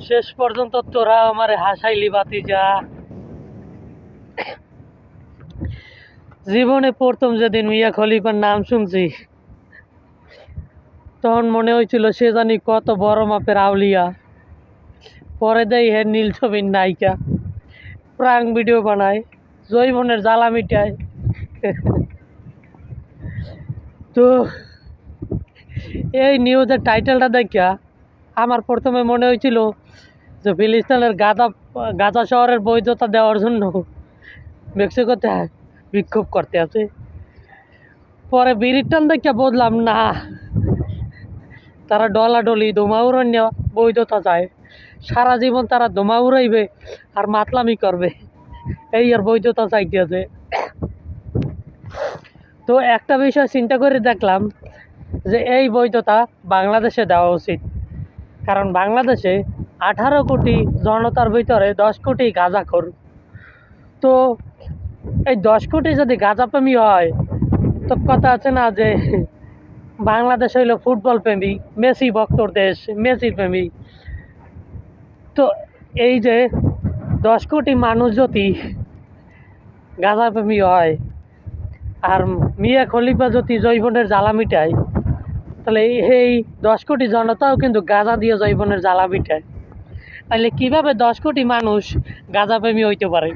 শেষ পর্যন্ত তোরা আমারে হাসাইলি বাতি যা। জীবনে প্রথম যেদিন মিয়া খলিফার নাম শুনছি তখন মনে হয়েছিল সে জানি কত বড় মাপের আউলিয়া। পরে দেয় হে নীল ছবির নায়িকা, প্রাং ভিডিও বানায়, জৈবনের জ্বালা মিটায়। তো এই নিউজের টাইটেলটা দেখা আমার প্রথমে মনে হয়েছিল যে ফিলিস্তিনের গাজা শহরের বৈধতা দেওয়ার জন্য মেক্সিকোতে বিক্ষোভ করতে আছে। পরে বিড়ির টান দেখা বললাম না, তারা ডলাডলি দোমা উড়ান বৈধতা চায়, সারা জীবন তারা দোমা উড়াইবে আর মাতলামি করবে, এই আর বৈধতা চাইতেছে। তো একটা বিষয় চিন্তা করে দেখলাম যে এই বৈধতা বাংলাদেশে দেওয়া উচিত, কারণ বাংলাদেশে 18 কোটি জনতার ভিতরে 10 কোটি গাঁজাখোর। তো এই 10 কোটি যদি গাঁজাপ্রেমী হয়, তো কথা আছে না যে বাংলাদেশ হইল ফুটবল প্রেমী, মেসি ভক্তর দেশ, মেসি প্রেমী। তো এই যে 10 কোটি মানুষ যদি গাঁজাপ্রেমী হয় আর মিয়া খলিফা যদি জৈবনের জ্বালা মিটায়, তাহলে এই 10 কোটি জনতাও কিন্তু গাঁজা দিয়ে জৈবনের জ্বালা মিটায়। তাহলে কীভাবে 10 কোটি মানুষ গাঁজাপ্রেমী হইতে পারে?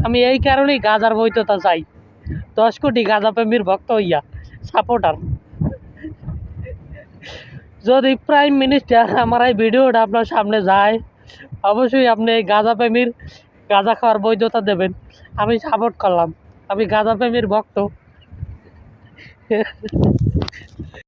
আমি এই কারণেই গাঁজার বৈধতা চাই, 10 কোটি গাঁজাপ্রেমীর ভক্ত হইয়া সাপোর্টার। যদি প্রাইম মিনিস্টার আমার এই ভিডিওটা আপনার সামনে যায়, অবশ্যই আপনি এই গাঁজাপ্রেমীর গাঁজা খাওয়ার বৈধতা দেবেন। আমি সাপোর্ট করলাম, আমি গাঁজাপ্রেমীর ভক্ত।